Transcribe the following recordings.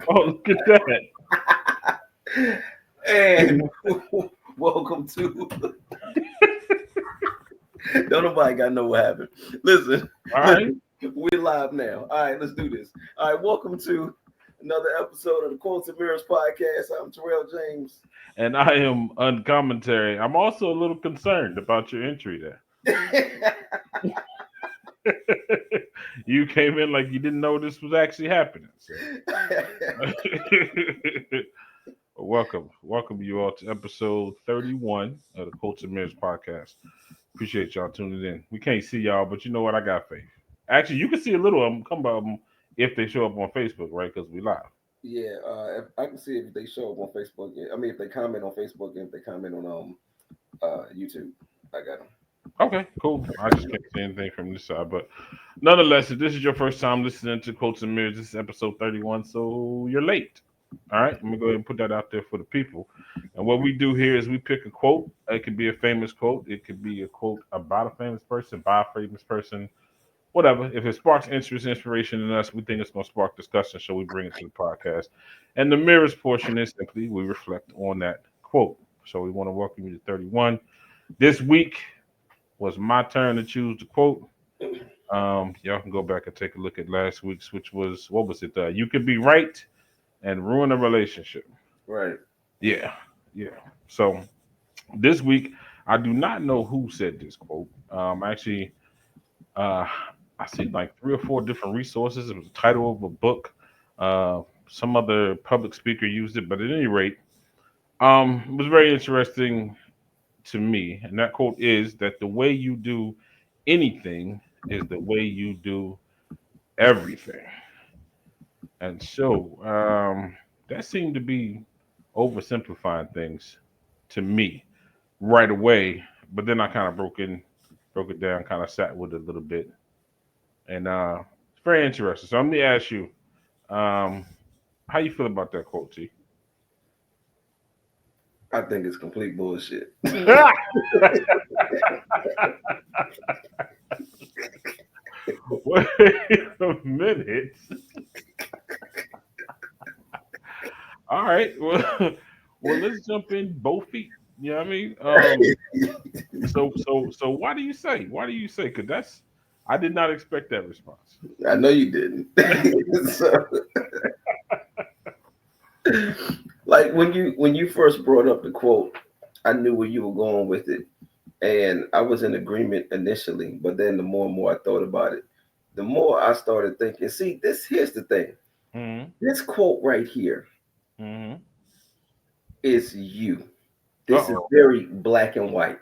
Oh, look at that. And welcome to. Don't nobody got to know what happened. Listen, All right. listen, we're live now. All right, let's do this. All right, welcome to another episode of the Quotes and Mirrors podcast. I'm Tyrell James. And I am uncommentary. I'm also a little concerned about your entry there. You came in like you didn't know this was actually happening. So welcome you all to episode 31 of the Culture Mirrors podcast. Appreciate y'all tuning in. We can't see y'all, but you know what? I got faith. Actually, you can see a little of them, come of them, if they show up on Facebook, right? Because we live. Yeah, if I can see if they show up on Facebook. I mean, if they comment on Facebook and if they comment on YouTube, I got them. Okay, cool. I just can't see anything from this side, but nonetheless, if this is your first time listening to Quotes and Mirrors, this is episode 31, so you're late. All right, let me go ahead and put that out there for the people. And what we do here is we pick a quote. It could be a famous quote. It could be a quote about a famous person, by a famous person, whatever. If it sparks interest, inspiration in us, we think it's going to spark discussion, so we bring it to the podcast. And the mirrors portion is simply we reflect on that quote. So we want to welcome you to 31. This week was my turn to choose the quote. Y'all can go back and take a look at last week's, which was what was it? You could be right and ruin a relationship. Right. Yeah, yeah. So this week, I do not know who said this quote. Actually, uh, I see like three or four different resources. It was the title of a book. Some other public speaker used it, but at any rate, it was very interesting to me. And that quote is that the way you do anything is the way you do everything. And so that seemed to be oversimplifying things to me right away. But then I kind of broke it down, kind of sat with it a little bit, and it's very interesting. So I'm gonna ask you, um, how you feel about that quote, T? I think it's complete bullshit. Wait a minute. All right. Well, well, let's jump in both feet. You know what I mean? So why do you say? Why do you say? Because that's I did not expect that response. I know you didn't. So, like when you first brought up the quote, I knew where you were going with it, and I was in agreement initially. But then the more and more I thought about it, the more I started thinking. See, this here's the thing. Hmm. This quote right here Hmm. is you. Uh This is oh. very black and white.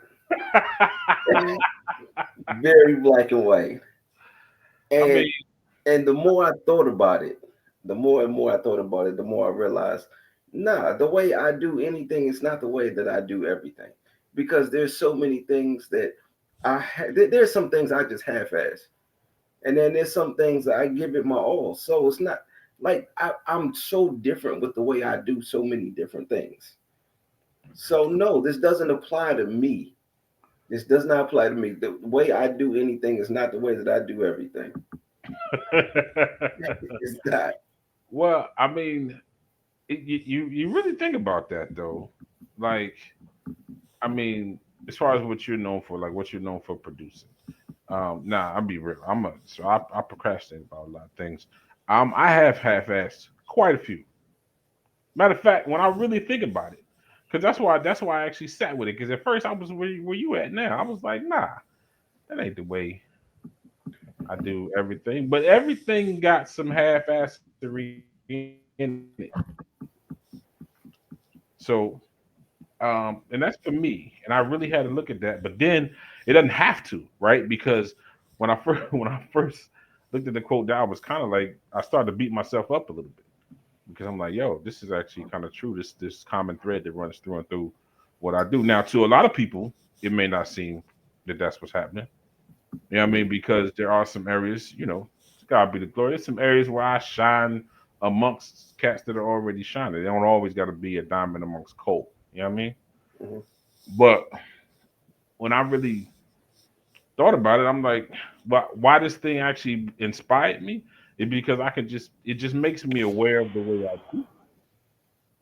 Very black and white. I And mean, and the more I thought about it, the more and more I thought about it, the more I realized, nah, the way I do anything is not the way that I do everything. Because there's so many things that there's some things I just half-ass, and then there's some things that I give it my all. So it's not like I'm so different with the way I do so many different things. So no, this doesn't apply to me. This does not apply to me. The way I do anything is not the way that I do everything. It's not. well, I mean, you really think about that though. Like, I mean, as far as what you're known for, like what you're known for producing. Nah, I'll be real. I procrastinate about a lot of things. I have half-assed quite a few. Matter of fact, when I really think about it, because that's why I actually sat with it. Because at first I was where you at now. I was like, nah, that ain't the way I do everything. But everything got some half-assery in it. So and that's for me. And I really had to look at that. But then it doesn't have to, right? Because when I first when I first looked at the quote down, I was kind of like I started to beat myself up a little bit because I'm like, yo, this is actually kind of true. This common thread that runs through and through what I do. Now, to a lot of people, it may not seem that that's what's happening. You know what I mean? Because there are some areas, God be the glory. There's some areas where I shine amongst cats that are already shining. They don't always got to be a diamond amongst coal. You know what I mean? Mhm. But when I really thought about it, I'm like, why this thing actually inspired me It because I can just it just makes me aware of the way I do,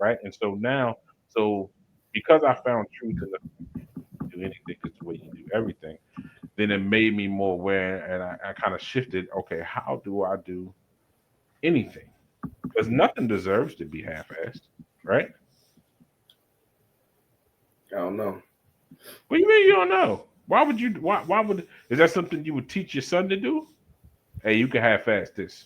right? And so now, so because I found truth in the do anything is the way you do everything, then it made me more aware, and I kind of shifted. Okay, how do I do anything? Because nothing deserves to be half-assed, right? I don't know. What do you mean you don't know? Why would you? Why would? Is that something you would teach your son to do? Hey, you can half-ass this.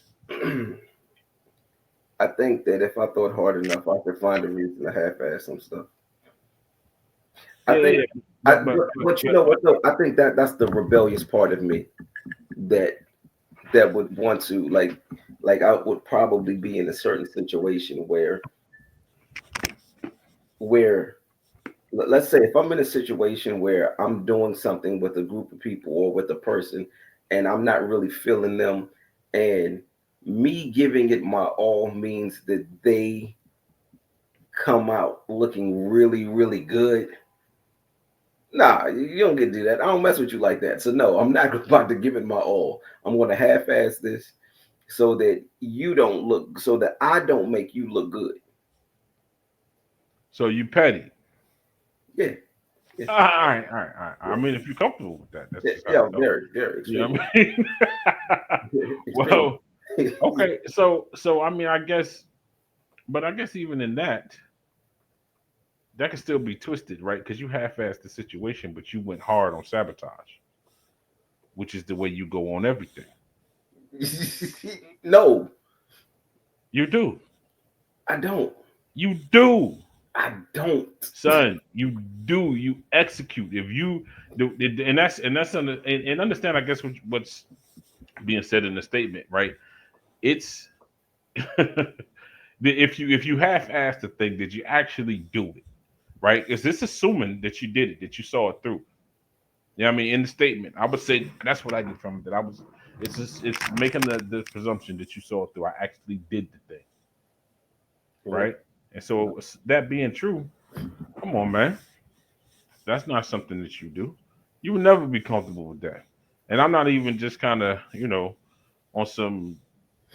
I think that if I thought hard enough, I could find a reason to half-ass some stuff. I Yeah, think, yeah, but but you know what though? I think that that's the rebellious part of me that that would want to like I would probably be in a certain situation where let's say if I'm in a situation where I'm doing something with a group of people or with a person and I'm not really feeling them and me giving it my all means that they come out looking really really good. Nah, you don't get to do that. I don't mess with you like that. So no, I'm not about to give it my all. I'm going to half-ass this so that you don't look, so that I don't make you look good. so you petty. Yeah, yeah, All right, all right, all right. I yeah, mean, if you're comfortable with that, that's yeah, just how yeah. it goes. Very, very You know extremely, what I mean? extremely. Well, okay. So I mean, I guess, but I guess even in that, that can still be twisted, right? Because you half-assed the situation, but you went hard on sabotage, which is the way you go on everything. No, You do. I don't. You do. I don't. Son, you do. You execute. If you do, and that's and understand. I guess what's being said in the statement, right? It's if you half-ass the thing, did you actually do it? Right? Is this assuming that you did it, that you saw it through? Yeah, I mean, in the statement, I would say that's what I get from it. That I was, it's just, it's making the presumption that you saw it through. I actually did the thing, Yeah. right? And so that being true, come on, man, that's not something that you do. You would never be comfortable with that. And I'm not even just kind of, on some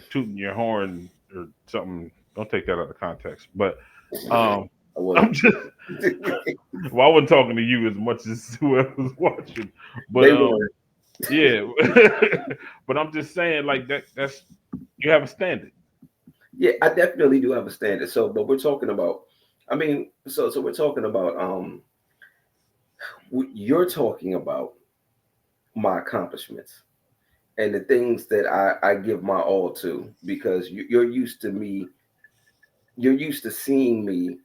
tooting your horn or something. Don't take that out of context. But um, I wasn't. I'm just, well, I wasn't talking to you as much as whoever was watching. But They were. yeah, but I'm just saying, like that's you have a standard. Yeah, I definitely do have a standard. So, but we're talking about. I mean, so we're talking about. You're talking about my accomplishments and the things that I give my all to because you're used to me. You're used to seeing me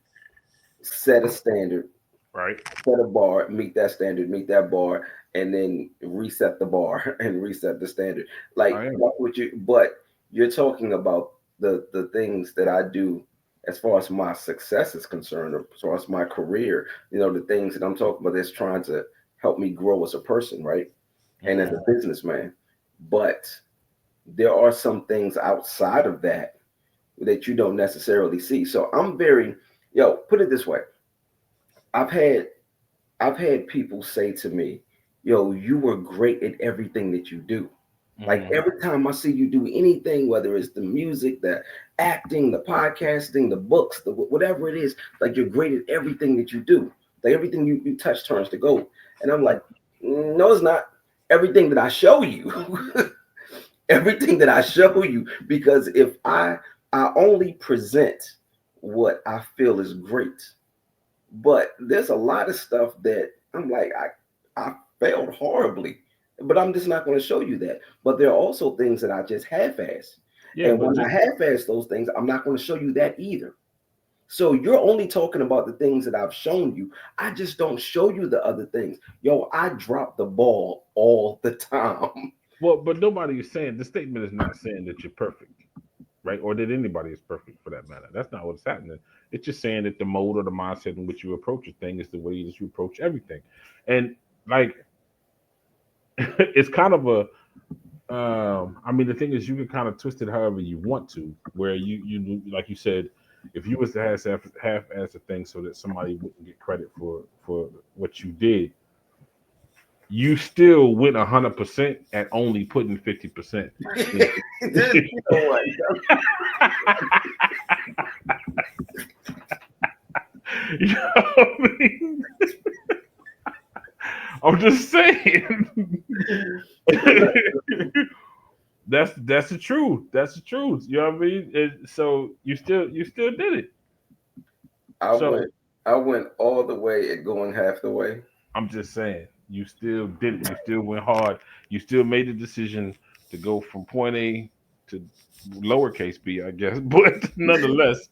set a standard, Right. set a bar, meet that standard, meet that bar, and then reset the bar and reset the standard. I Like am. that's what you. But you're talking about the things that I do as far as my success is concerned, or as far as my career. You know, the things that I'm talking about that's trying to help me grow as a person, right, and as Mhm. a businessman. But there are some things outside of that that you don't necessarily see. So I'm very, put it this way. I've had I've had people say to me, "Yo, you were great at everything that you do." Like Mhm. every time I see you do anything, whether it's the music, the acting, the podcasting, the books, whatever it is, like you're great at everything that you do. Like everything you touch turns to gold. And I'm like, no, it's not. Everything that I show you, everything that I show you, because if I only present what I feel is great, but there's a lot of stuff that I'm like, I failed horribly, but I'm just not going to show you that. But there are also things that I just half-ass. Yeah, And but when I just half-ass those things, I'm not going to show you that either. So you're only talking about the things that I've shown you. I just don't show you the other things. Yo, I drop the ball all the time. well, but nobody is saying the statement is not saying that you're perfect, right? Or that anybody is perfect for that matter. That's not what's happening. It's just saying that the mode or the mindset in which you approach a thing is the way that you approach everything. And like it's kind of a I mean, the thing is, you can kind of twist it however you want to. Where you like you said, if you was to half as a thing so that somebody wouldn't get credit for what you did, you still went 100% at only putting 50% in. You know what? You know what I mean? I'm just saying. That's the truth. That's the truth. You know what I mean? So you still did it. I So went I went all the way at going half the way. I'm just saying you still did it. You still went hard. You still made the decision to go from point A to lowercase b, I guess. But nonetheless,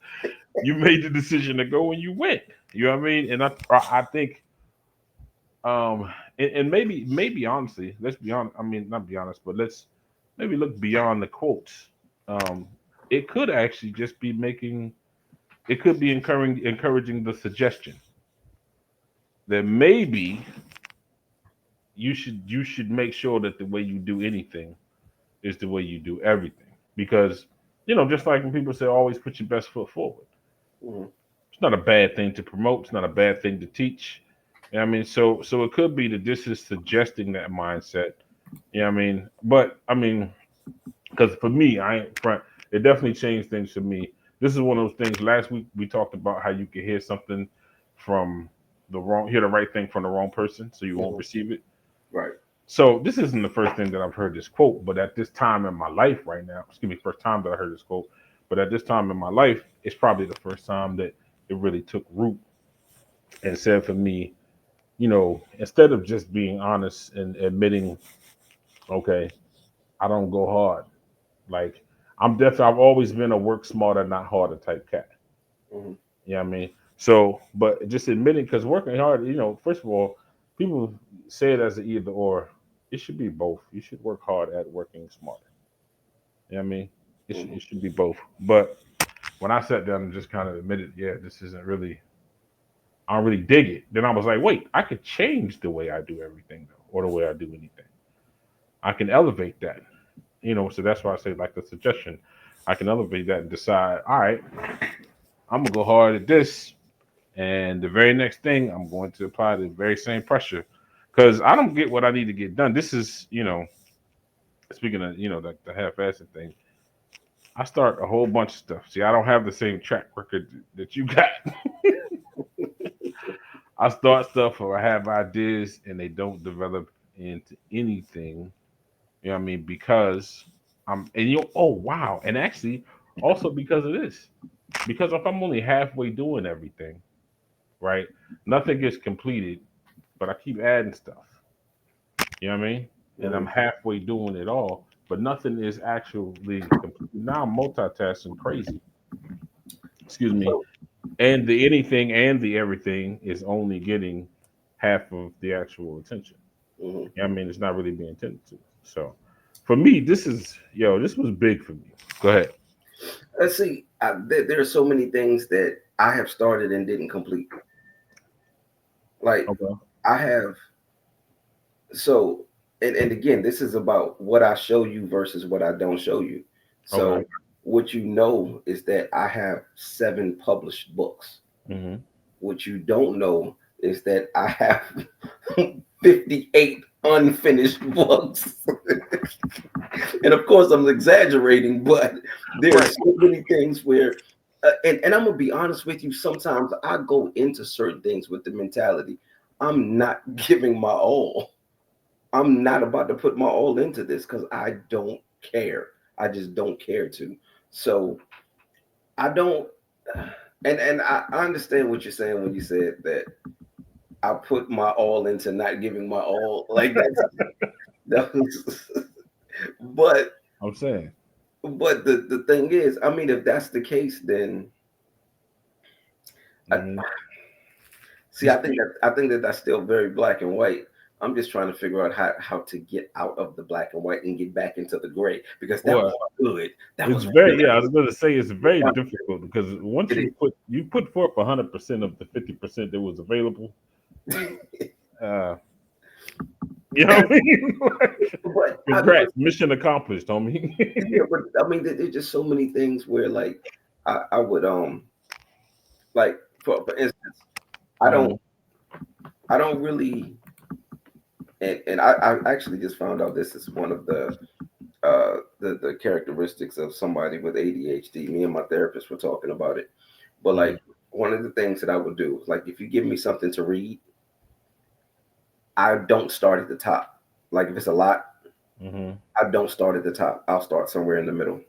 you made the decision to go and you went. You know what I mean? And I think and maybe honestly, let's be honest. I mean, not be honest, but let's maybe look beyond the quotes. Um, it could actually just be making. It could be encouraging the suggestion that maybe you should make sure that the way you do anything is the way you do everything. Because just like when people say always put your best foot forward. Mhm. It's not a bad thing to promote. It's not a bad thing to teach. You know what I mean, so it could be that this is suggesting that mindset. You know what I mean, but I mean, because for me, I ain't front. It definitely changed things for me. This is one of those things. Last week we talked about how you could hear something from hear the right thing from the wrong person, so you won't Mhm. receive it. Right. So this isn't the first thing that I've heard this quote, but at this time in my life right now, excuse me, first time that I heard this quote, but at this time in my life, it's probably the first time that it really took root and said for me, instead of just being honest and admitting, okay, I don't go hard. Like I've always been a work smarter, not harder type cat. Mhm. You know what I mean? So, but just admitting, because working hard, first of all, people say it as an either or. It should be both. You should work hard at working smarter. You know what I mean? Mhm. It should be both. But when I sat down and just kind of admitted, yeah, this isn't really, I don't really dig it. Then I was like, wait, I could change the way I do everything though, or the way I do anything. I can elevate that. So that's why I say like the suggestion. I can elevate that and decide, all right, I'm gonna go hard at this, and the very next thing I'm going to apply the very same pressure because I don't get what I need to get done. This is, speaking of, the half-assed thing. I start a whole bunch of stuff. See, I don't have the same track record that you got. I start stuff or I have ideas and they don't develop into anything. You know what I mean? Because oh wow, and actually also because of this. Because if I'm only halfway doing everything, right? Nothing gets completed, but I keep adding stuff. You know what I mean? And I'm Mhm. halfway doing it all, but nothing is actually complete. Now I'm multitasking crazy. Excuse me. So, And the anything and the everything is only getting half of the actual attention. mhm. You know what I mean? It's not really being tended to. So for me, this was big for me. Go ahead. Let's see. There are so many things that I have started and didn't complete. Like Okay. I have so, and again, this is about what I show you versus what I don't show you. Okay. So, what you know is that I have 7 published books. Hmm. What you don't know is that I have 58 unfinished books. And of course, I'm exaggerating, but there are Right. so many things where, and I'm gonna be honest with you. Sometimes I go into certain things with the mentality, I'm not giving my all. I'm not about to put my all into this because I don't care. I just don't care to. So I don't. And I understand what you're saying when you said that I put my all into not giving my all. Like that was, but I'm saying. the thing is, I mean, if that's the case, then I, Hmm. see, I think that that's still very black and white. I'm just trying to figure out how to get out of the black and white and get back into the gray because that was Well, good. That it's was very really yeah. I was good. going to say it's very difficult because once It is. you put forth 100% of the 50% that was available, uh, you know what I mean? But I know Congrats, mission accomplished, homie. yeah, but I mean, there's just so many things where like I would like for instance, I don't Mhm. I don't really And I actually just found out this is one of the characteristics of somebody with ADHD. Me and my therapist were talking about it. But Mm-hmm. like one of the things that I would do, like if you give me something to read, I don't start at the top. Like if it's a lot, Mm-hmm. I don't start at the top. I'll start somewhere in the middle.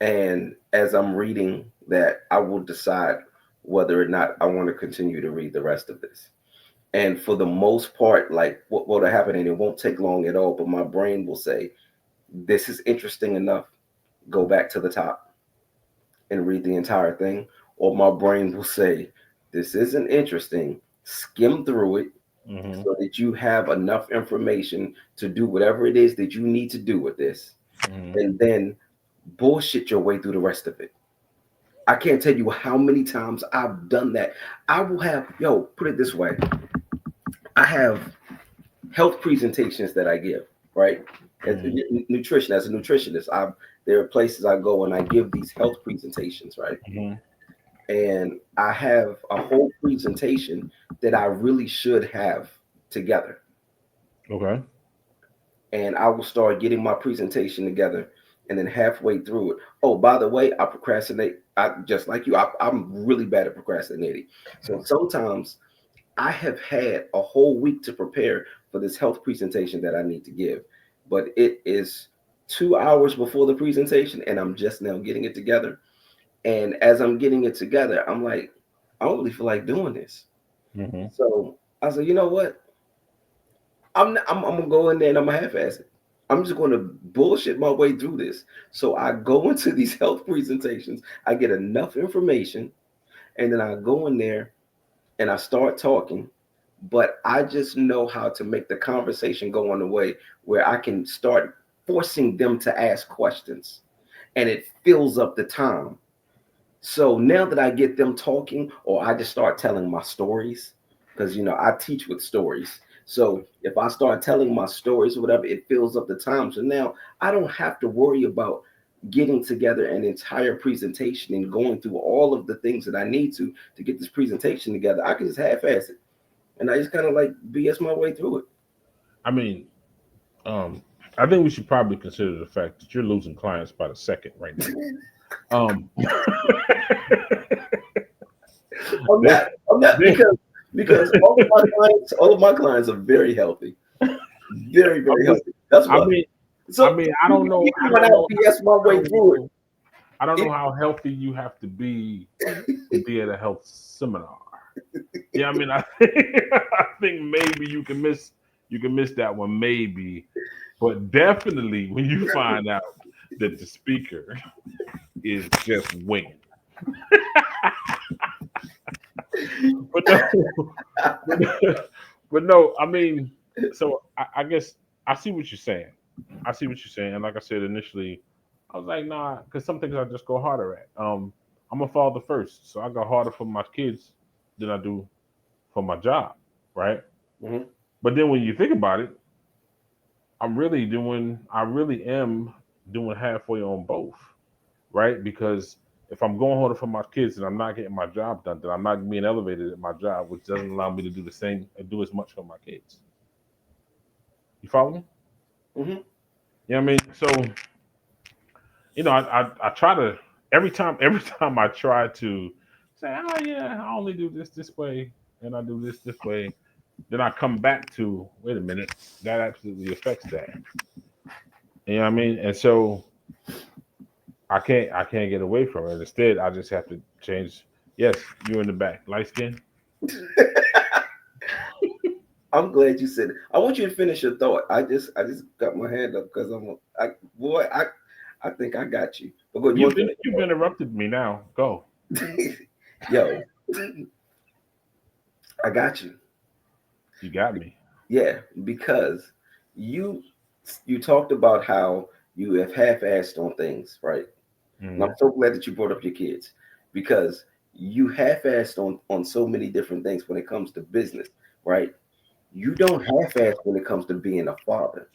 And as I'm reading that, I will decide whether or not I want to continue to read the rest of this. And for the most part, like what will happen, and it won't take long at all, but my brain will say, this is interesting enough. Go back to the top and read the entire thing. Or my brain will say, this isn't interesting. Skim through it Mm-hmm. so that you have enough information to do whatever it is that you need to do with this. Mm-hmm. And then bullshit your way through the rest of it. I can't tell you how many times I've done that. I will have, yo, put it this way. I have health presentations that I give, right? As Mm-hmm. nutrition, as a nutritionist, there are places I go and I give these health presentations, right? Mm-hmm. And I have a whole presentation that I really should have together. Okay. And I will start getting my presentation together. And then halfway through it, oh, by the way, I procrastinate. I just like you, I'm really bad at procrastinating. So sometimes I have had a whole week to prepare for this health presentation that I need to give, but it is 2 hours before the presentation, and I'm just now getting it together. And as I'm getting it together, I'm like, I don't really feel like doing this. Mm-hmm. So I said, you know what? I'm gonna go in there and I'm gonna half-ass it. I'm just gonna bullshit my way through this. So I go into these health presentations, I get enough information, and then I go in there and I start talking. But I just know how to make the conversation go on a way where I can start forcing them to ask questions, and it fills up the time. So now that I get them talking, or I just start telling my stories, because I teach with stories. So if I start telling my stories or whatever, it fills up the time. So now I don't have to worry about getting together an entire presentation and going through all of the things that I need to get this presentation together. I can just half-ass it, and I just kind of like BS my way through it. I mean, um, I think we should probably consider the fact that you're losing clients by the second right now. Um, I'm they, not. I'm not they, because all of my clients are very healthy, very very I'm just, healthy. That's I what. mean, So I don't know, even when I BS my I way don't through know, I don't it, know how healthy you have to be at a health seminar. Yeah, I mean, I think, I think maybe you can miss that one, maybe, but definitely when you find out that the speaker is just winging. But no, but, but no, I mean, so I guess I see what you're saying. I see what you're saying. And like I said initially, I was like, nah, because some things I just go harder at. I'm a father first, so I go harder for my kids than I do for my job, right? Mhm. But then when you think about it, I really am doing halfway on both, right? Because if I'm going harder for my kids and I'm not getting my job done, then I'm not being elevated at my job, which doesn't allow me to do the same, do as much for my kids. You follow me? Mhm. Yeah, I mean, so I try to every time I try to say, oh yeah, I only do this way, and I do this way, then I come back to wait a minute, that absolutely affects that. You know what I mean? And so I can't get away from it. Instead, I just have to change. Yes, you're in the back, light skin. I'm glad you said it. I want you to finish your thought. I just got my hand up because boy I think I got you. But go. You want to You've interrupted me now. Go. finish? Yo, I got you. You got me. Yeah, because you you talked about how you have half-assed on things, right? And I'm Hmm. so glad that you brought up your kids because you half-assed on so many different things when it comes to business, right? You don't half-ass when it comes to being a father.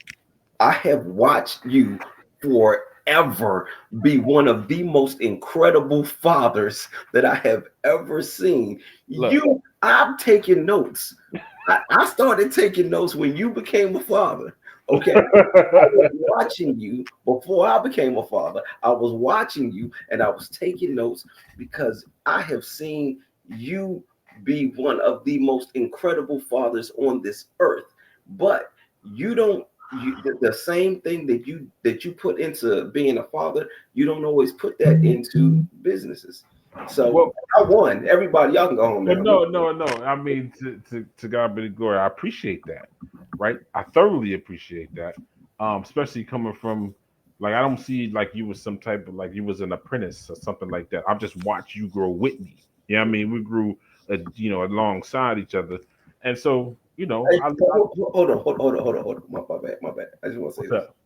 I have watched you for ever be one of the most incredible fathers that I have ever seen. Look. I'm taking notes. I started taking notes when you became a father. Okay. I was watching you before I became a father. I was watching you and I was taking notes because I have seen you be one of the most incredible fathers on this earth. But you don't the same thing that you put into being a father, you don't always put that into businesses. So Well, I won. Everybody, y'all can go home but now. no. I mean, to God be the glory. I appreciate that, right? I thoroughly appreciate that, especially coming from, like, I don't see like you was some type of, like, you was an apprentice or something like that. I've just watched you grow with me. Yeah, I mean, we grew, alongside each other, and so Hey, I hold on. My bad. I just want to say what's this. up?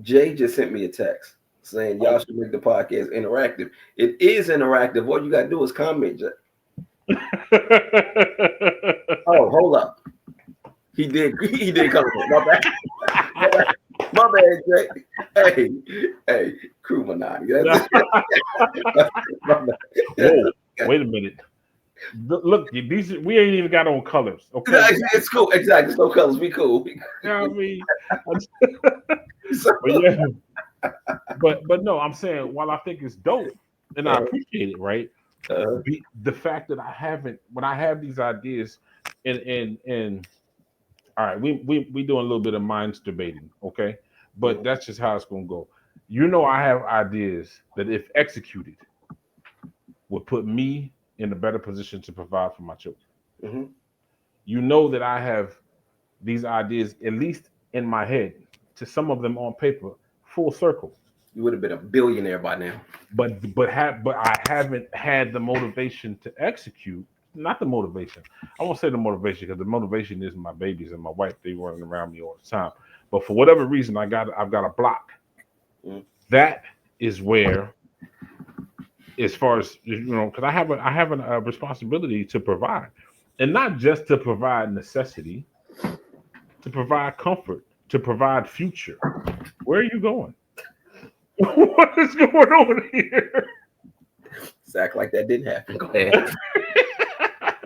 Jay just sent me a text saying y'all should make the podcast interactive. It is interactive. All you gotta do is comment. Oh, hold up. He did. He did comment. My bad. My bad. My bad, Jay. Hey, crew Minati. My Whoa, bad. wait a minute. Look, these we ain't even got on colors, No, okay? it's cool. Exactly. It's no colors. We cool. You know what I mean? So, But yeah, but no, I'm saying, while I think it's dope and I uh, appreciate it, right? uh, The fact that I haven't, when I have these ideas, and all right, we doing a little bit of minds debating, okay? But mhm, that's just how it's gonna go. I have ideas that, if executed, would put me in a better position to provide for my children. mhm. That I have these ideas, at least in my head, to some of them on paper, full circle. You would have been a billionaire by now. But I haven't had the motivation to execute. Not the motivation. I won't say the motivation, because the motivation is my babies and my wife. They running around me all the time. But for whatever reason, I've got a block. Mm. That is where, as far as because I have a responsibility to provide, and not just to provide necessity, to provide comfort, to provide future. Where are you going? What is going on here? Just act like that didn't happen. Go ahead.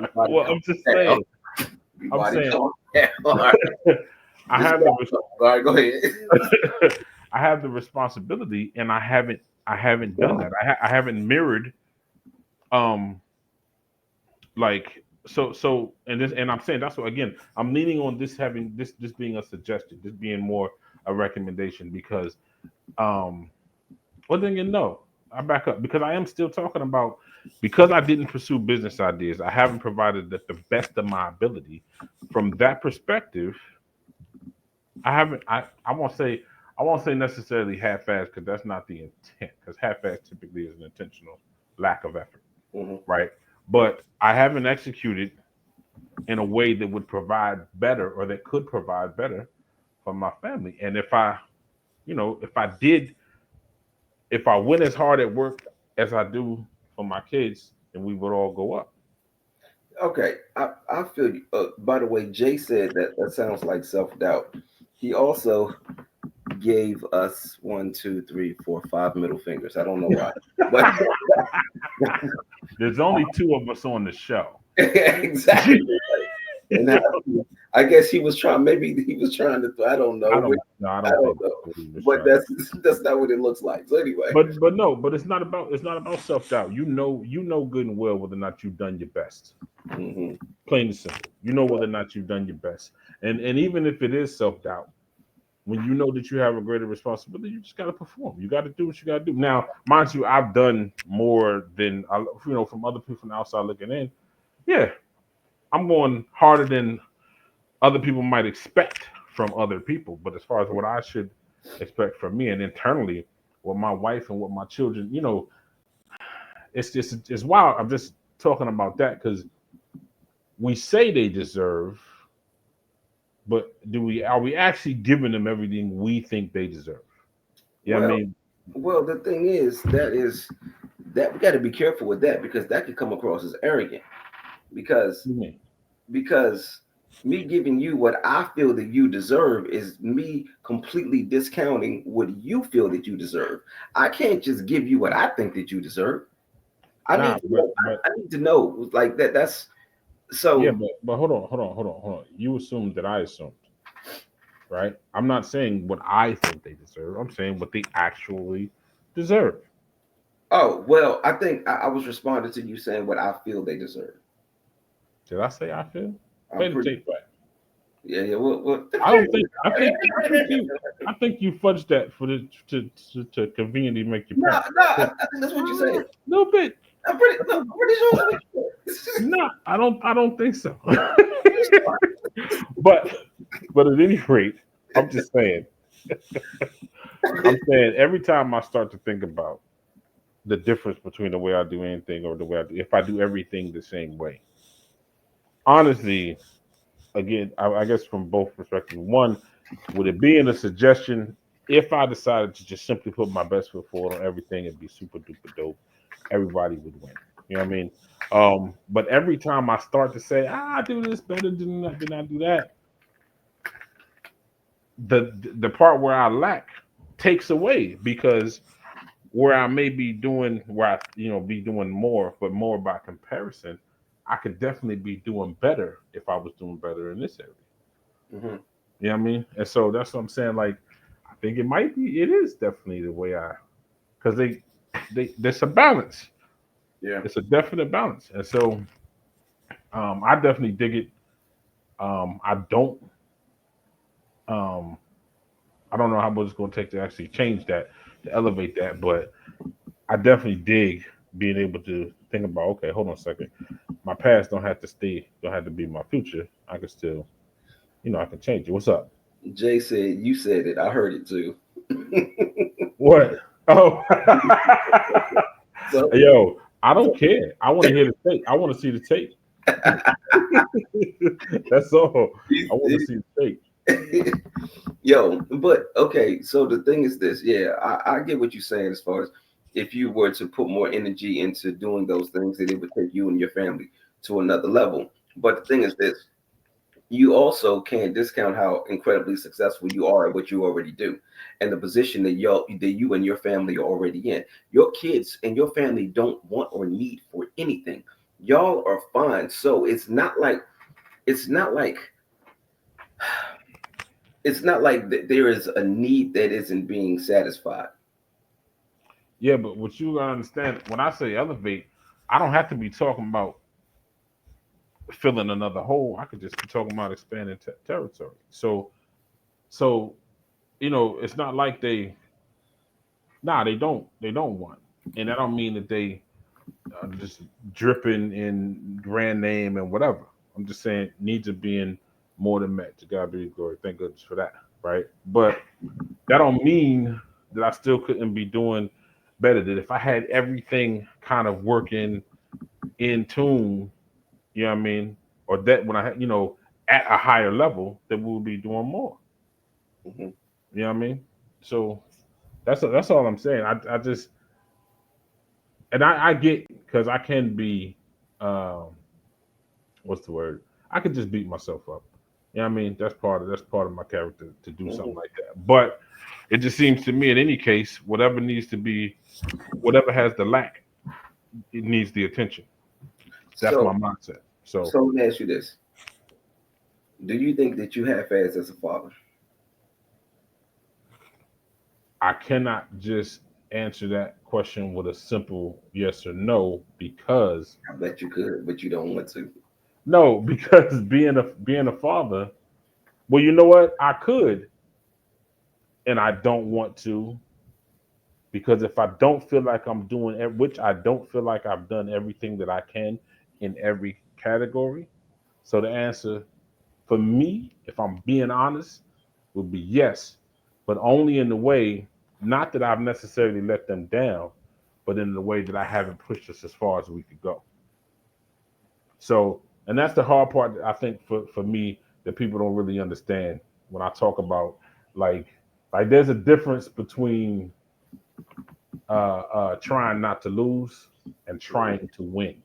You body Well, calm I'm just down. saying. You I'm body saying calm down. All right. I Just have the all right. Go ahead. I have the responsibility, and I haven't done that. I haven't mirrored, um like, and I'm saying, that's what, again, I'm leaning on this, having this being a suggestion, this being more a recommendation, because, um well, then, I back up, because I am still talking about, because I didn't pursue business ideas, I haven't provided the best of my ability. From that perspective, I haven't. I won't say necessarily half-ass, because that's not the intent. Because half-ass typically is an intentional lack of effort, Mhm. right? But I haven't executed in a way that would provide better, or that could provide better for my family. And if I did, if I went as hard at work as I do for my kids, then we would all go up. Okay, I feel you. By the way, Jay said that sounds like self doubt. He also gave us one, two, three, four, five middle fingers. I don't know why, but There's only two of us on the show. exactly. And I guess he was trying. Maybe he was trying to. I don't know. I don't. No, I I don't don't think know. that's what he was But trying. that's not what it looks like. So anyway, But no, but it's not about self doubt. You know good and well whether or not you've done your best. hmm Plain and simple. You know whether or not you've done your best. And even if it is self doubt, when you know that you have a greater responsibility, you just got to perform. You got to do what you got to do. Now, mind you, I've done more than from other people from the outside looking in. Yeah, I'm going harder than other people might expect from other people. But as far as what I should expect from me, and internally, what my wife and what my children, it's wild. I'm just talking about that because we say they deserve, but do we are we actually giving them everything we think they deserve? Yeah, I well, mean, the thing is that we got to be careful with that because that could come across as arrogant because what do you mean? because Me giving you what I feel that you deserve is me completely discounting what you feel that you deserve. I can't just give you what I think that you deserve. I Nah, need to know. but I need to know like that. That's yeah, so. but hold on. You assumed that I assumed, right? I'm not saying what I think they deserve. I'm saying what they actually deserve. Oh well, I think I was responding to you saying what I feel they deserve. Did I say I feel? I'm Play the pretty. tape back. Yeah, yeah. What? I don't think. I think you fudged that for the to conveniently make your No, point. no. I think that's what you said. No bit. No, I'm pretty sure that's what you said. No, I don't think so. but at any rate, I'm just saying. I'm saying every time I start to think about the difference between the way I do anything or the way I do, if I do everything the same way, honestly, again, I guess from both perspectives. One, would it be in a suggestion if I decided to just simply put my best foot forward on everything and be super duper dope, everybody would win. You know what I mean? But every time I start to say, I do this better than that, did not do that, the part where I lack takes away because where I may be doing where I be doing more, but more by comparison, I could definitely be doing better if I was doing better in this area. Hmm. You know what I mean? And so that's what I'm saying. Like, I think it is definitely the way because there's a balance. Yeah. It's a definite balance. And so, I definitely dig it. I don't, um, I don't know how much it's going to take to actually change that, to elevate that, but I definitely dig being able to think about, okay, hold on a second. My past don't have to be my future. I can still, I can change it. What's up? Jay said you said it. I heard it too. What? Oh, So, yo, I so don't care. I want to hear the tape. I want to see the tape. That's all. I want to see the tape. yo, but okay. So the thing is this. Yeah, I get what you're saying as far as if you were to put more energy into doing those things, that it would take you and your family to another level. But the thing is this. You also can't discount how incredibly successful you are at what you already do and the position that you and your family are already in. Your kids and your family don't want or need for anything. Y'all are fine. So it's not like there is a need that isn't being satisfied. Yeah, but what you gotta understand when I say elevate, I don't have to be talking about filling another hole. I could just be talking about expanding territory. So it's not like nah, they don't want, and I don't mean that they just dripping in brand name and whatever. I'm just saying needs are being more than met. To God be the glory. Thank goodness for that, right? But that don't mean that I still couldn't be doing better. That if I had everything kind of working in tune, you know what I mean, or that when I had, at a higher level, that we would be doing more. Mhm. You know what I mean? So that's all I'm saying. I just and I get because I can be um what's the word? I could just beat myself up. You know what I mean? That's part of my character to do something Mhm. like that. But it just seems to me in any case, whatever has the lack, it needs the attention. That's my So, mindset. So so let me ask you this: do you think that you half-assed as a father? I cannot just answer that question with a simple yes or no because I bet you could, but you don't want to. no, because being a father, well, you know what? I could and I don't want to because if I don't feel like I'm doing which I don't feel like I've done everything that I can in every category. So the answer for me, if I'm being honest, would be yes, but only in the way not that I've necessarily let them down, but in the way that I haven't pushed us as far as we could go. So, and that's the hard part I think for me that people don't really understand when I talk about like there's a difference between trying not to lose and trying to win.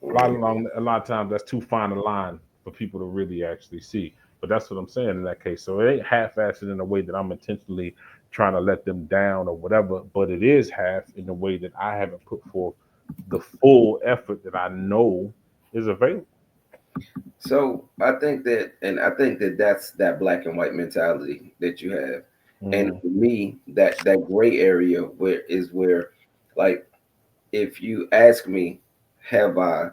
A lot of times that's too fine a line for people to really actually see. But that's what I'm saying in that case. So it ain't half-assed in a way that I'm intentionally trying to let them down or whatever, but it is half in the way that I haven't put forth the full effort that I know is available. So I think that that's that black and white mentality that you have. And Mm, for me, that gray area where, like, if you ask me, have I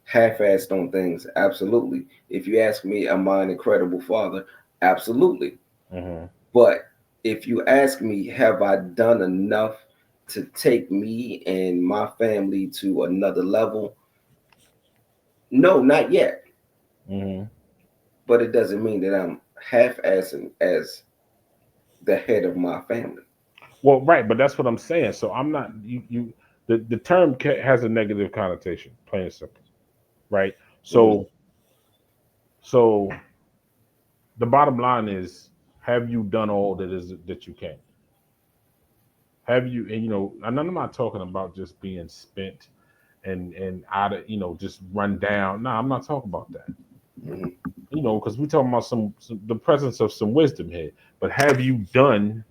half-assed on things? Absolutely. If you ask me, am I an incredible father? Absolutely. mm, But if you ask me, have I done enough to take me and my family to another level? No, not yet. mm. But it doesn't mean that I'm half-assing as the head of my family. Well, right, but that's what I'm saying. So I'm not you. The term has a negative connotation, plain and simple, right? Mhm, So the bottom line is, have you done all that you can? Have you? And I'm not talking about just being spent and out of just run down. No, I'm not talking about that. mhm, Because we're talking about some the presence of some wisdom here. But have you done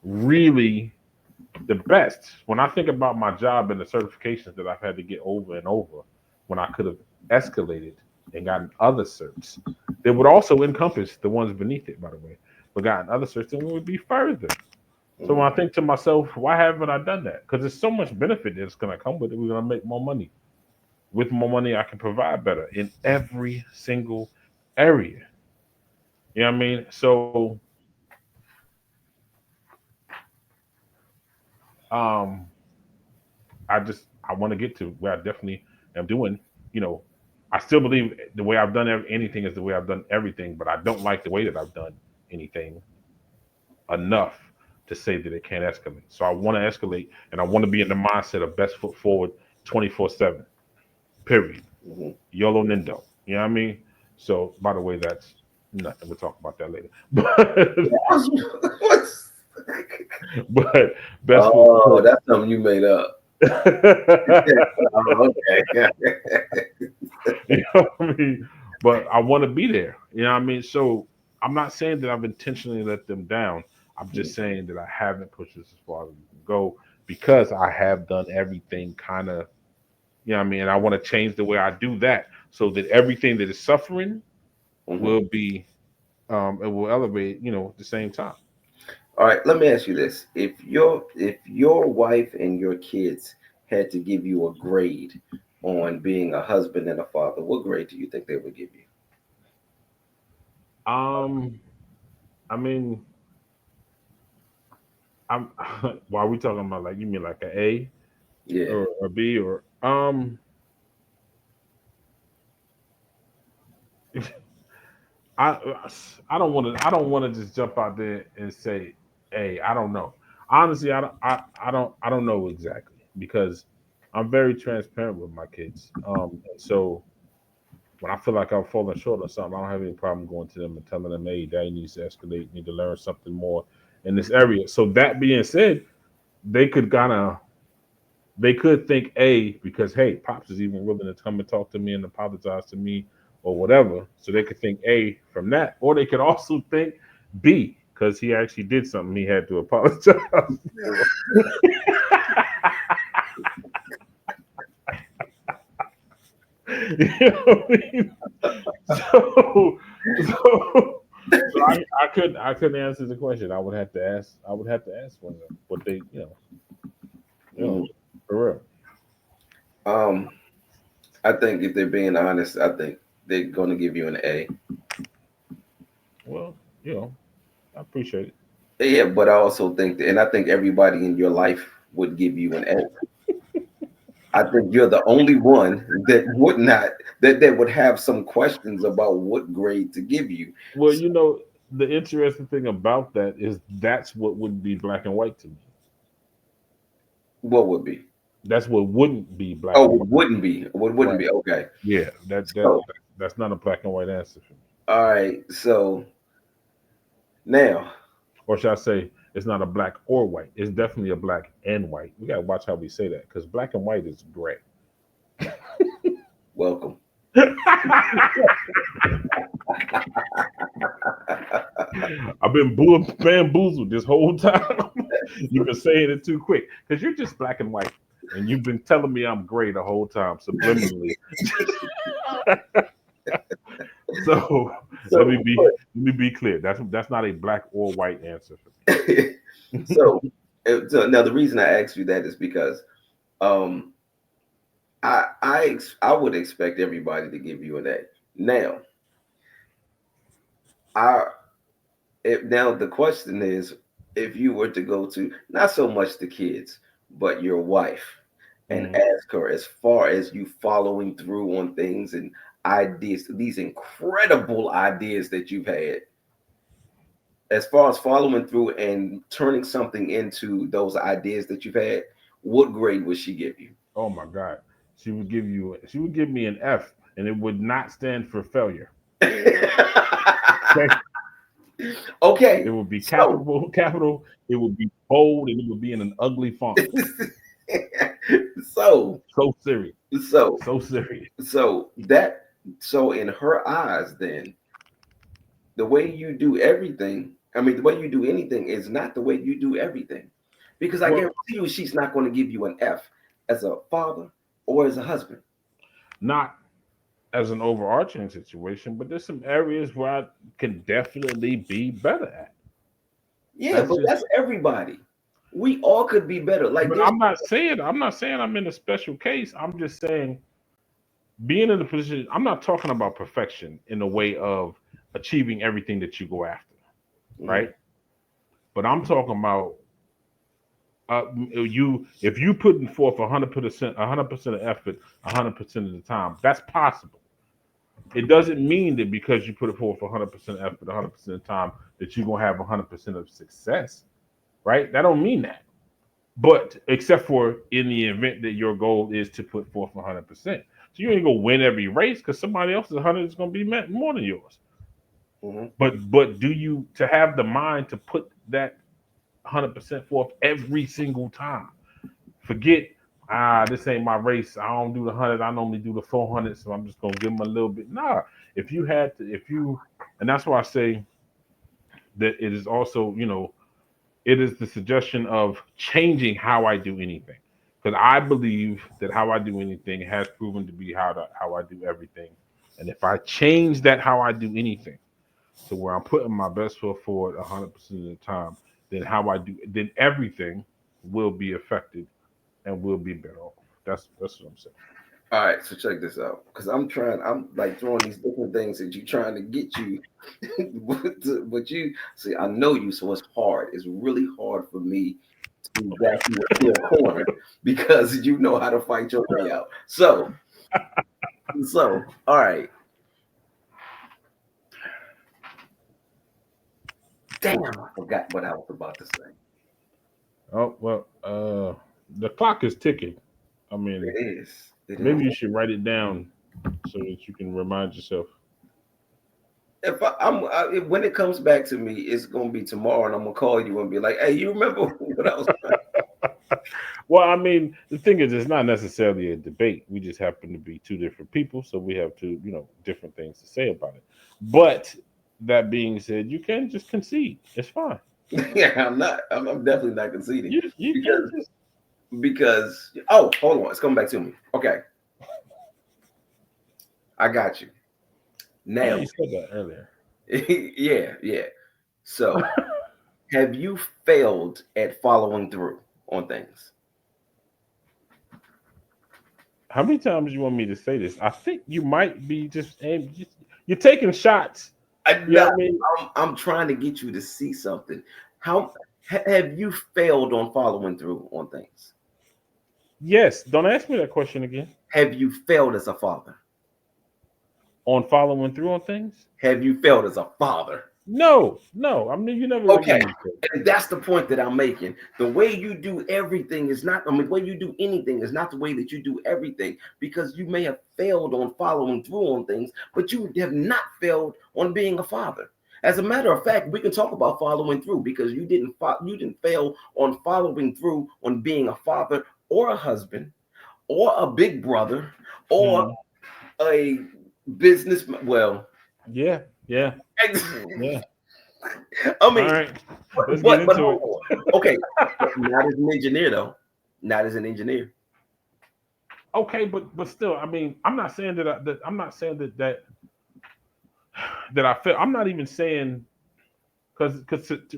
really the best? When I think about my job and the certifications that I've had to get over and over, when I could have escalated and gotten other certs, that would also encompass the ones beneath it, by the way, but gotten other certs, then we would be further. So mhm. when I think to myself, why haven't I done that? Because there's so much benefit that's going to come with it. We're going to make more money. With more money, I can provide better in every single area. You know what I mean? So, um, I want to get to where I definitely am doing. You know, I still believe the way I've done anything is the way I've done everything, but I don't like the way that I've done anything enough to say that it can't escalate. So I want to escalate, and I want to be in the mindset of best foot forward 24/7. Period. Mhm. YOLO Nindo. You know what I mean? So, by the way, that's nothing. We'll talk about that later. What's- But best foot Oh, forward. that's something you made up. Oh, okay. You know what I mean? But I want to be there. You know what I mean? So I'm not saying that I've intentionally let them down. I'm just saying that I haven't pushed this as far as we can go because I have done everything kind of, I mean? And I want to change the way I do that so that everything that is suffering Mhm. will be, it will elevate, at the same time. All right, let me ask you this: if your wife and your kids had to give you a grade on being a husband and a father, what grade do you think they would give Um, I mean, I'm while we talking about, like, you mean like a you? Yeah. or a B or I I don't want to just jump out there and say, hey, I don't know. Honestly, I don't know exactly because I'm very transparent with my kids. And so when I feel like I'm falling short or something, I don't have any problem going to them and telling them, hey, daddy needs to escalate, need to learn something more in this area. So that being said, they could kind of they could think A because, hey, pops is even willing to come and talk to me and apologize to me or whatever. So they could think A from that, or they could also think B because he actually did something he had to apologize for. You know what I mean? So, so, I couldn't answer the question. I would have to ask one of them what they you know Mhm. for real. Um, I think if they're being honest, I think they're gonna give you an A. Well, I appreciate it. Yeah, but I also think that, and I think everybody in your life would give you an A. I think you're the only one that would not that would have some questions about what grade to give you. Well, the interesting thing about that is that's what would be black and white to me. What would be? That's what wouldn't be black Oh, and it white. wouldn't be. What wouldn't Right. be? Okay. Yeah. So, That's not a black and white answer for me. all right. So now, Or should I say, it's not a black or white. It's definitely a black and white. We gotta watch how we say that because black and white is gray. welcome. I've been bamboozled this whole time. You've been saying it too quick because you're just black and white, and you've been telling me I'm gray the whole time subliminally. So So, let me be clear. That's not a black or white answer for so, so now the reason I asked you that is because um, I would expect everybody to give you an A. Now, I now the question is, if you were to go to not so much the kids, but your wife, and me. ask her as far as you following through on things and ideas, these incredible ideas that you've had, as far as following through and turning something into those ideas that you've had, what grade would she give you? Oh my God. She would give me an F, and it would not stand for failure. Okay. It Okay, would be so capital, it would be bold, and it would be in an ugly font. so So serious. so So serious. so that so in her eyes, then the way you do everything, I mean, the way you do anything is not the way you do everything. Because I Well, guarantee you, she's not going to give you an F as a father or as a husband. not as an overarching situation, but there's some areas where I can definitely be better at. Yeah, That's but just that's everybody. We all could be better. Like but there's I'm not saying I'm in a special case. I'm just saying being in a position, I'm not talking about perfection in the way of achieving everything that you go after, Mhm. right? But I'm talking about you if you putting forth 100% of effort 100% of the time, that's possible. It doesn't mean that because you put it forth 100% effort 100% of the time that you're gonna have 100% of success, right? That don't mean that. But except for in the event that your goal is to put forth 100%, so you ain't gonna win every race because somebody else's 100 is gonna be met more than yours. Mhm. But do you to have the mind to put that 100% forth every single time? Forget this ain't my race. I don't do the 100. I normally do the 400, so I'm just gonna give them a little bit. Nah, if you had to, if you, and that's why I say that it is also, it is the suggestion of changing how I do anything, because I believe that how I do anything has proven to be how I do everything, and if I change that how I do anything to where I'm putting my best foot forward 100% of the time, then everything will be affected and will be better off. That's what I'm saying. All right, so check this out. Because I'm like throwing these different things that you trying to get you. but you see, I know you, so it's hard. It's really hard for me to back you into a corner because you know how to fight your way out. So, all right. Damn, I forgot what I was about to say. Oh well, the clock is ticking. I mean, It is. It is. maybe you should write it down so that you can remind yourself. When it comes back to me, it's gonna be tomorrow, and I'm gonna call you and be like, "Hey, you remember what I was?" Well, I mean, the thing is, it's not necessarily a debate. We just happen to be two different people, so we have two, different things to say about it. But that being said, you can just concede. It's fine. Yeah, I'm not. I'm definitely not conceding You can because just. oh, hold on, it's coming back to me. Okay, I got you Oh yeah, now. you said that earlier. Yeah, yeah. So, have you failed at following through on things? How many times you want me to say this? I think you might be you're taking shots. I'm You know not. what I mean? I'm trying to get you to see something. How have you failed on following through on things? Yes. Don't ask me that question again. Have you failed as a father? On following through on things? Have you failed as a father? No, no. I mean, you never really Okay. give me credit. And that's the point that I'm making. The way you do everything is not, I mean, the way you do anything is not the way that you do everything because you may have failed on following through on things, but you have not failed on being a father. As a matter of fact, we can talk about following through because you didn't fail on following through on being a father or a husband or a big brother or Mm. a business. Well, Yeah, yeah, I yeah. All mean, right, let's get but into hold it. on. Okay, but not as an engineer though. Not as an engineer. Okay, but still, I mean, I'm not saying that I'm not saying that I feel. I'm not even saying because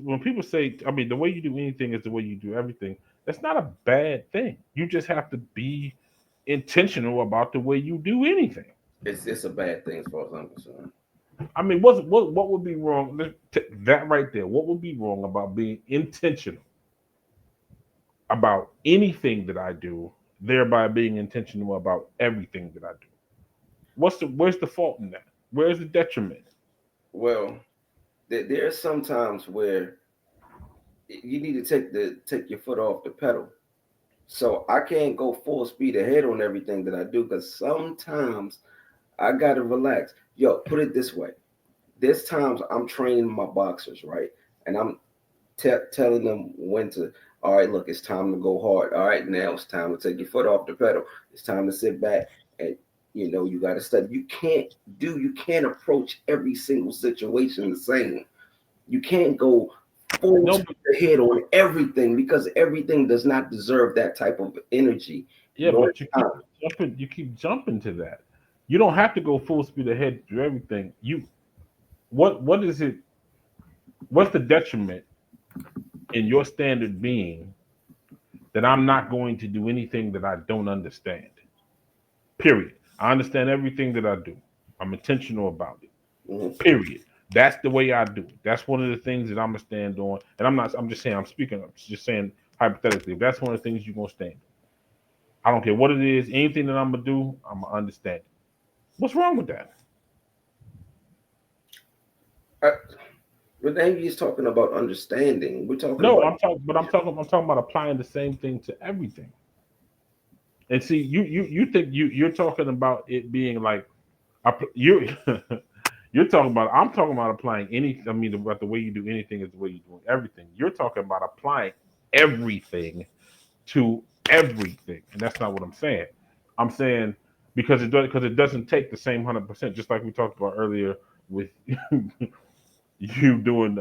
when people say, I mean, the way you do anything is the way you do everything. That's not a bad thing. You just have to be intentional about the way you do anything. It's a bad thing as far as I'm concerned. I mean, what would be wrong? That right there. What would be wrong about being intentional about anything that I do, thereby being intentional about everything that I do? Where's the fault in that? Where's the detriment? Well, there are some times where you need to take your foot off the pedal. So I can't go full speed ahead on everything that I do because sometimes I gotta relax. Yo, put it this way: there's times I'm training my boxers, right, and I'm telling them when to. All right, look, it's time to go hard. All right, now it's time to take your foot off the pedal. It's time to sit back and you got to study. You can't approach every single situation the same. You can't go full No, speed ahead on everything because everything does not deserve that type of energy. yeah, Nor but you keep time. jumping. You keep jumping to that. You don't have to go full speed ahead through everything. What is it? What's the detriment in your standard being that I'm not going to do anything that I don't understand? Period. I understand everything that I do. I'm intentional about it. Mhm. Period. That's the way I do it. That's one of the things that I'm gonna stand on. And I'm not. I'm just saying. I'm speaking. I'm just saying hypothetically. If that's one of the things you're gonna stand on, I don't care what it is. Anything that I'm gonna do, I'm gonna understand it. What's wrong with that? I, but then he's talking about understanding. We're talking No, about I'm talking. But I'm talking about applying the same thing to everything. And see, you think you're talking about it being like you you're talking about. I'm talking about applying any. I mean, about the way you do anything is the way you're doing everything. You're talking about applying everything to everything, and that's not what I'm saying. I'm saying because it doesn't take the same 100%. Just like we talked about earlier with you doing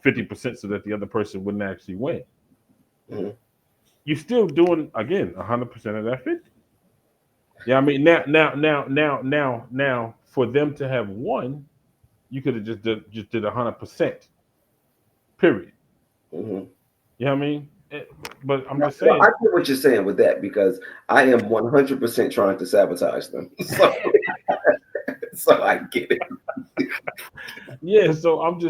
50% so that the other person wouldn't actually win. mhm. You're still doing again 100% of that 50. Yeah, I mean now for them to have won, you could have just did 100%. Period. Mhm. You know what I mean? But I'm No, just well, I saying. get what you're saying with that because I am 100% trying to sabotage them. So I get it. Yeah, so I'm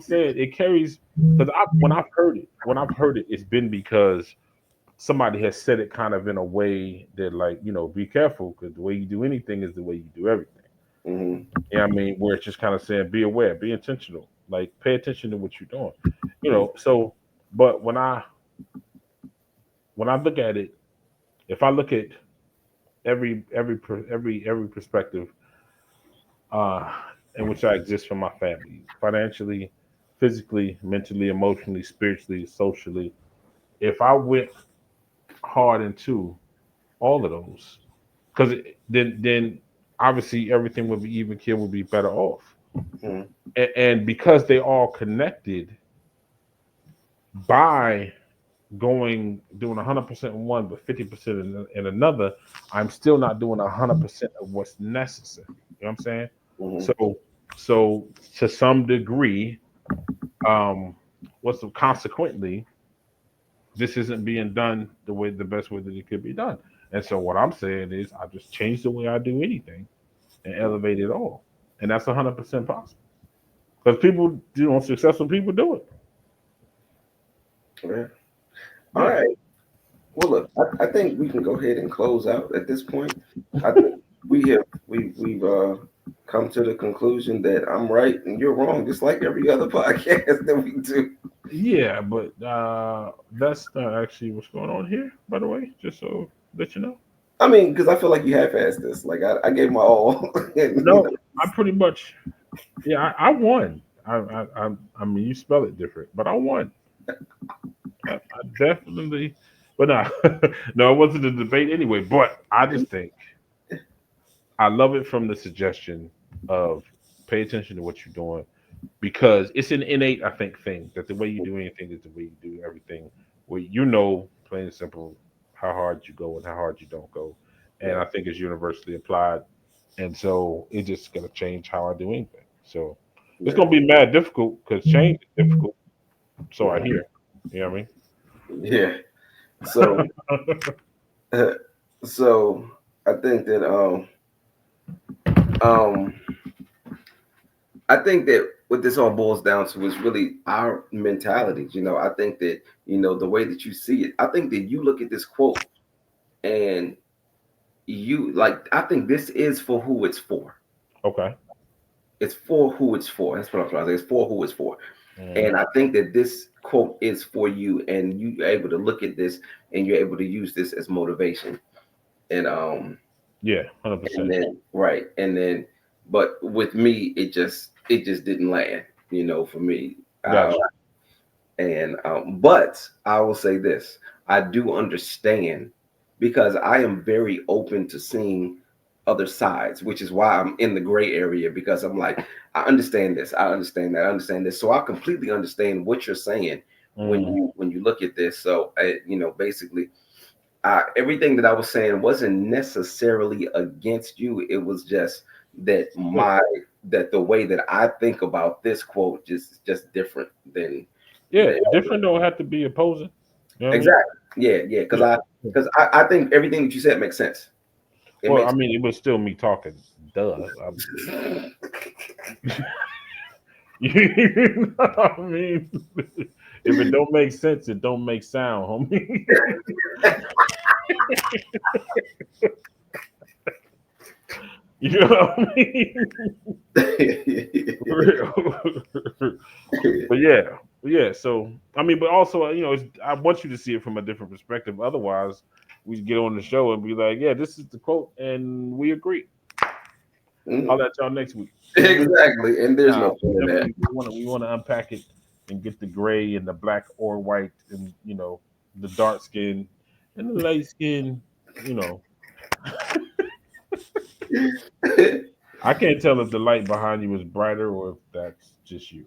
saying it carries because when I've heard it, it's been because somebody has said it kind of in a way that like be careful because the way you do anything is the way you do everything. Hmm. Yeah, I mean where it's just kind of saying be aware, be intentional, like pay attention to what you're doing. So but when I look at it, if I look at every perspective uh, in which I exist for my family, financially, physically, mentally, emotionally, spiritually, socially. If I went hard into all of those, because then obviously everything would be even keel would be better off, Hmm. and because they all connected by going doing 100% in one but 50% in another, I'm still not doing 100% of what's necessary. You know what I'm saying? Hmm. So so to some degree, um, what's consequently this isn't being done the best way that it could be done. And so what I'm saying is I just change the way I do anything and elevate it all, and that's 100% possible because people, successful people do it. Yeah. All Yeah. right. Well, look, I think we can go ahead and close out at this point. I think we've come to the conclusion that I'm right and you're wrong, just like every other podcast that we do. Yeah, but that's not actually what's going on here, by the way, just so that you know. I mean, because I feel like you half-assed this. Like I gave my all, and No, I pretty much, yeah, I won. I mean, you spell it different, but I won. I definitely, but no, no, it wasn't a debate anyway. But I love it from the suggestion of pay attention to what you're doing because it's an innate, I think, thing that the way you do anything is the way you do everything. Where you know, plain and simple, how hard you go and how hard you don't go, and Yeah, I think it's universally applied. And so it's just gonna change how I do anything. So it's yeah, gonna be mad difficult because change is difficult. So I mhm, hear. You know what yeah. So, I mean? so I think that um I think that what this all boils down to is really our mentalities. I think that the way that you see it. I think that you look at this quote and you like. I think this is for who it's for. Okay. It's for who it's for. That's what I'm trying to say. It's for who it's for. Hmm. And I think that this quote is for you, and you're able to look at this and you're able to use this as motivation. And Yeah, and 100%. then right, and then but with me, it just didn't land. For me, Gotcha. and but I will say this: I do understand because I am very open to seeing other sides, which is why I'm in the gray area because I'm like, I understand this, I understand that, I understand this, so I completely understand what you're saying when Mm. you look at this. So, basically, everything that I was saying wasn't necessarily against you. It was just that Good. the way that I think about this quote just different than Yeah, than different don't have to be opposing. You know what I mean? exactly. Yeah, because Yeah. I Yeah. because I think everything that you said makes sense. It Well, I makes mean, it was still me talking. Duh. You know what I mean? If it don't make sense, it don't make sound, homie. You know what I mean? For real. But yeah, yeah. So I mean, but also, I want you to see it from a different perspective. Otherwise, we get on the show and be like, "Yeah, this is the quote, and we agree." Mhm. I'll let y'all next week. You know what I mean? Exactly, and there's Nah, no fun in that. definitely we want to unpack it and get the gray and the black or white and the dark skin and the light skin. You know, I can't tell if the light behind you is brighter or if that's just you.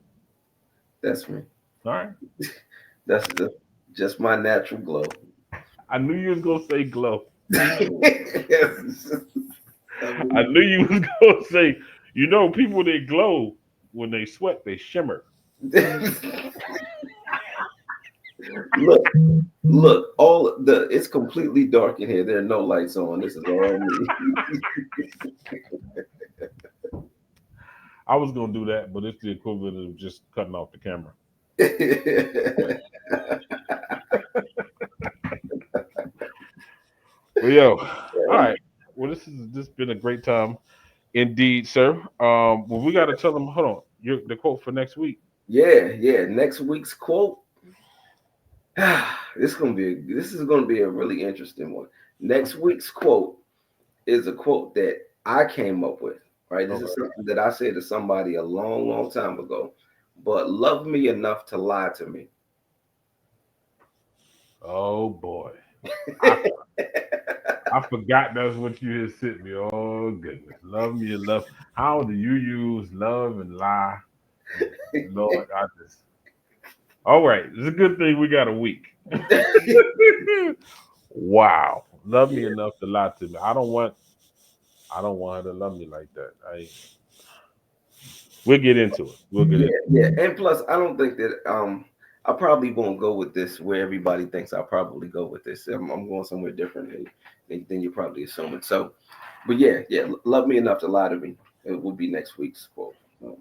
That's me. All right. That's just my natural glow. I knew you was gonna say glow. Yes. I I mean, knew you was gonna say, people that glow when they sweat, they shimmer. look, look, all the it's completely dark in here. There are no lights on. This is all me. I was gonna do that, but it's the equivalent of just cutting off the camera. But yo, all right. Well, this has been a great time indeed, sir. Well, we got to tell them. Hold on, the quote for next week. Yeah, yeah. Next week's quote. This is gonna be a really interesting one. Next week's quote is a quote that I came up with. Right, this is Okay. something that I said to somebody a long, long time ago. But love me enough to lie to me. Oh boy, I I forgot that's what you had sent me. Oh goodness, love me and love. How do you use love and lie? Lord, I just. All right, it's a good thing we got a week. Wow, love me enough to lie to me. I don't want her to love me like that. We'll get into it. We'll get Yeah, into yeah. And plus, I don't think that I probably won't go with this where everybody thinks I'll probably go with this. I'm going somewhere different than you're probably assuming. So, but yeah, yeah. Love me enough to lie to me. It will be next week's quote. it.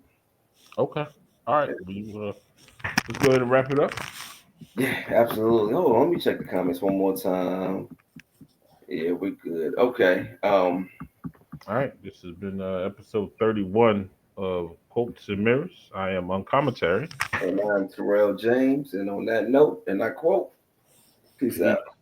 Okay. All right. Let's go ahead and wrap it up. Yeah, absolutely. Hold on, let me check the comments one more time. Yeah, we're good. Okay. All right. This has been episode 31 of Quotes and Mirrors. I am Uncommentary. And I'm Tyrell James, and on that note, and I quote, peace out. Peace.